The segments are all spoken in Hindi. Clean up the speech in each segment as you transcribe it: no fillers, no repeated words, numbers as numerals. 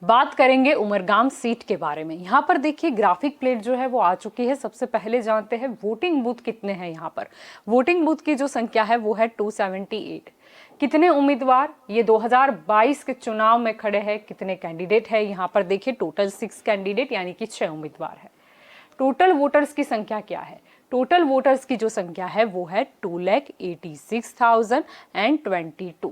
बात करेंगे उमरगाम सीट के बारे में। यहाँ पर देखिए ग्राफिक प्लेट जो है वो आ चुकी है। सबसे पहले जानते हैं वोटिंग बूथ कितने हैं। यहाँ पर वोटिंग बूथ की जो संख्या है वो है 278। कितने उम्मीदवार ये 2022 के चुनाव में खड़े हैं, कितने कैंडिडेट है। यहाँ पर देखिए टोटल 6 कैंडिडेट यानी कि 6 उम्मीदवार है। टोटल वोटर्स की संख्या क्या है। टोटल वोटर्स की जो संख्या है वो है 2,86,022।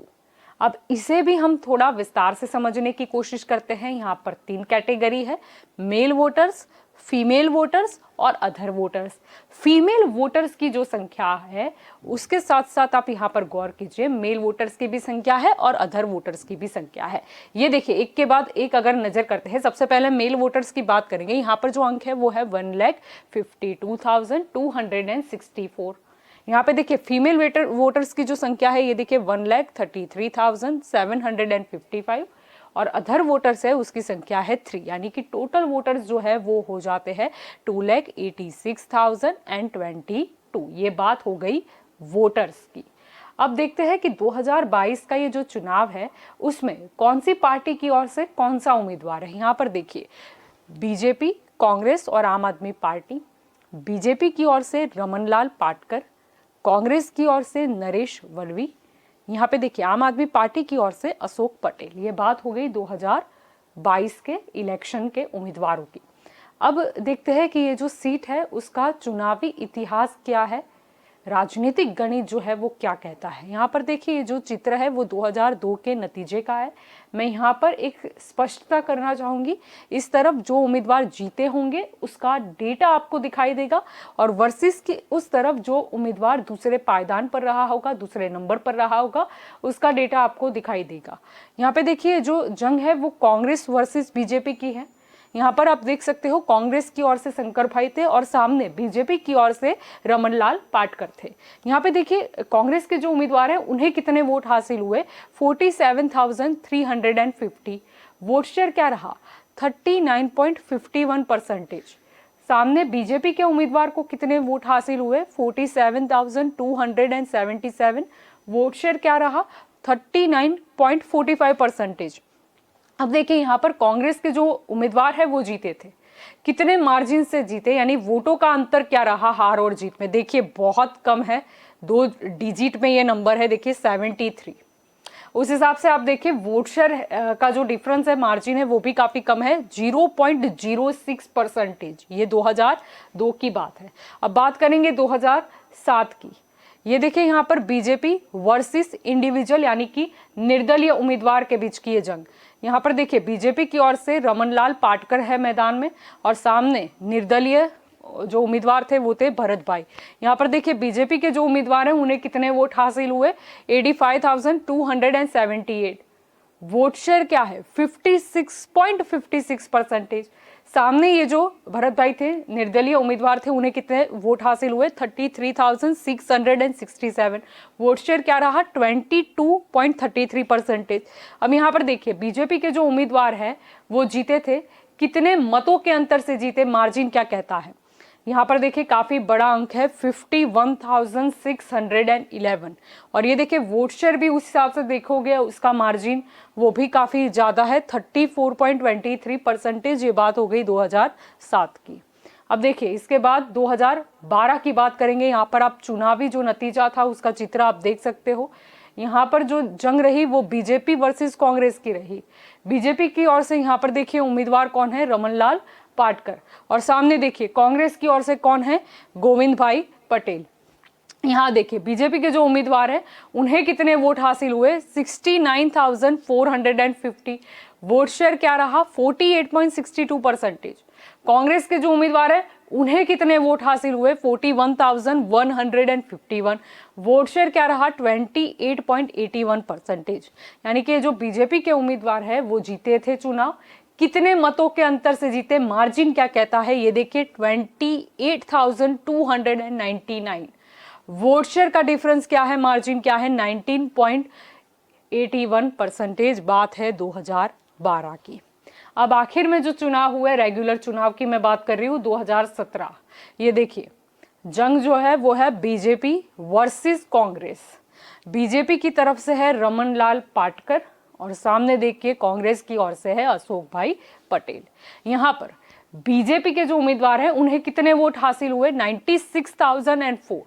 अब इसे भी हम थोड़ा विस्तार से समझने की कोशिश करते हैं। यहाँ पर 3 कैटेगरी है, मेल वोटर्स, फीमेल वोटर्स और अदर वोटर्स। फीमेल वोटर्स की जो संख्या है उसके साथ साथ आप यहाँ पर गौर कीजिए, मेल वोटर्स की भी संख्या है और अदर वोटर्स की भी संख्या है। ये देखिए एक के बाद एक अगर नजर करते हैं, सबसे पहले मेल वोटर्स की बात करेंगे। यहाँ पर जो अंक है वो है 1,52,264। यहाँ पे देखिए फीमेल वोटर्स की जो संख्या है ये देखिए 1,33,755 और अदर वोटर्स है उसकी संख्या है 3, यानी कि टोटल वोटर्स जो है वो हो जाते हैं 2,86,022। ये बात हो गई वोटर्स की। अब देखते हैं कि 2022 का ये जो चुनाव है उसमें कौन सी पार्टी की ओर से कौन सा उम्मीदवार है। यहाँ पर देखिए बीजेपी, कांग्रेस और आम आदमी पार्टी। बीजेपी की ओर से रमनलाल पाटकर, कांग्रेस की ओर से नरेश वलवी, यहाँ पे देखिए आम आदमी पार्टी की ओर से अशोक पटेल। ये बात हो गई 2022 के इलेक्शन के उम्मीदवारों की। अब देखते हैं कि ये जो सीट है उसका चुनावी इतिहास क्या है, राजनीतिक गणित जो है वो क्या कहता है। यहाँ पर देखिए ये जो चित्र है वो 2002 के नतीजे का है। मैं यहाँ पर एक स्पष्टता करना चाहूँगी, इस तरफ जो उम्मीदवार जीते होंगे उसका डेटा आपको दिखाई देगा और वर्सेस की उस तरफ जो उम्मीदवार दूसरे पायदान पर रहा होगा, दूसरे नंबर पर रहा होगा, उसका डेटा आपको दिखाई देगा। यहाँ पे देखिए जो जंग है वो कांग्रेस वर्सेस बीजेपी की है। यहाँ पर आप देख सकते हो कांग्रेस की ओर से शंकर भाई थे और सामने बीजेपी की ओर से रमनलाल पाटकर थे। यहाँ पे देखिए कांग्रेस के जो उम्मीदवार हैं उन्हें कितने वोट हासिल हुए, 47,350। वोट शेयर क्या रहा, 39.51%। सामने बीजेपी के उम्मीदवार को कितने वोट हासिल हुए, 47,277। वोट शेयर क्या रहा, 39.45%। अब देखिए यहाँ पर कांग्रेस के जो उम्मीदवार है वो जीते थे, कितने मार्जिन से जीते, यानी वोटों का अंतर क्या रहा हार और जीत में। देखिए बहुत कम है, 2 डिजिट में ये नंबर है, देखिए 73। उस हिसाब से आप देखिए वोट शेयर का जो डिफरेंस है, मार्जिन है, वो भी काफी कम है, 0.06%। ये 2002 की बात है। अब बात करेंगे 2007 की। ये देखिए यहाँ पर बीजेपी वर्सेस इंडिविजुअल यानी कि निर्दलीय उम्मीदवार के बीच की ये जंग। यहाँ पर देखिए बीजेपी की ओर से रमनलाल पाटकर है मैदान में और सामने निर्दलीय जो उम्मीदवार थे वो थे भरत भाई। यहाँ पर देखिए बीजेपी के जो उम्मीदवार हैं उन्हें कितने वोट हासिल हुए, 85,278। वोट शेयर क्या है, 56.56%। सामने ये जो भरत भाई थे निर्दलीय उम्मीदवार थे उन्हें कितने वोट हासिल हुए, 33,667। वोट शेयर क्या रहा, 22.33%। अब यहाँ पर देखिए बीजेपी के जो उम्मीदवार हैं वो जीते थे, कितने मतों के अंतर से जीते, मार्जिन क्या कहता है। यहाँ पर देखिए काफी बड़ा अंक है, 51,611। और ये देखिए वोट शेयर भी उस हिसाब से देखोगे उसका मार्जिन वो भी काफी ज्यादा है, 34.23%। ये बात हो गई 2007 की। अब देखिए इसके बाद 2012 की बात करेंगे। यहाँ पर आप चुनावी जो नतीजा था उसका चित्र आप देख सकते हो। यहाँ पर जो जंग रही वो बीजेपी वर्सेस कांग्रेस की रही। बीजेपी की ओर से यहाँ पर देखिए उम्मीदवार कौन है, रमनलाल पाटकर, और सामने देखिए कांग्रेस की ओर से कौन है, गोविंद भाई पटेल। यहाँ देखिए बीजेपी के जो उम्मीदवार हैं उन्हें कितने वोट हासिल हुए, 69,450। वोट शेयर क्या रहा, 48.62%। कांग्रेस के जो उम्मीदवार हैं उन्हें कितने वोट हासिल हुए, 41,151। वोट शेयर क्या रहा, 28.81%। यानी कि जो बीजेपी के उम्मीदवार है वो जीते थे चुनाव, कितने मतों के अंतर से जीते, मार्जिन क्या कहता है, ये देखिए 28,299। वोट शेयर का डिफरेंस क्या है, मार्जिन क्या है, 19.81%। बात है 2012 की। अब आखिर में जो चुनाव हुए रेगुलर चुनाव की मैं बात कर रही हूँ 2017। ये देखिए जंग जो है वो है बीजेपी वर्सेस कांग्रेस। बीजेपी की तरफ से है रमनलाल पाटकर और सामने देखिए कांग्रेस की ओर से है अशोक भाई पटेल। यहाँ पर बीजेपी के जो उम्मीदवार हैं उन्हें कितने वोट हासिल हुए? 96,004।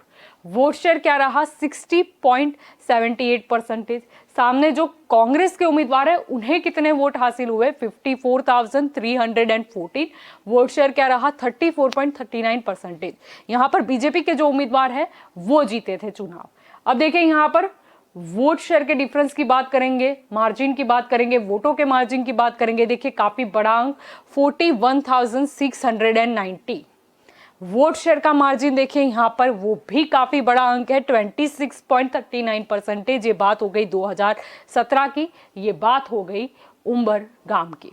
वोट शेयर क्या रहा? 60.78%। सामने जो कांग्रेस के उम्मीदवार हैं उन्हें कितने वोट हासिल हुए? 54,314। वोट शेयर क्या रहा? 34.39%। यहां पर बीजेपी के जो उम्मीदवार हैं वो जीते थे चुनाव। अब देखिए यहां पर वोट शेयर के डिफरेंस की बात करेंगे, मार्जिन की बात करेंगे, वोटों के मार्जिन की बात करेंगे। देखिए काफी बड़ा अंक 41,690। वोट शेयर का मार्जिन देखिए यहां पर वो भी काफी बड़ा अंक है 26.39%। ये बात हो गई 2017 की, ये बात हो गई उम्बर गाम की।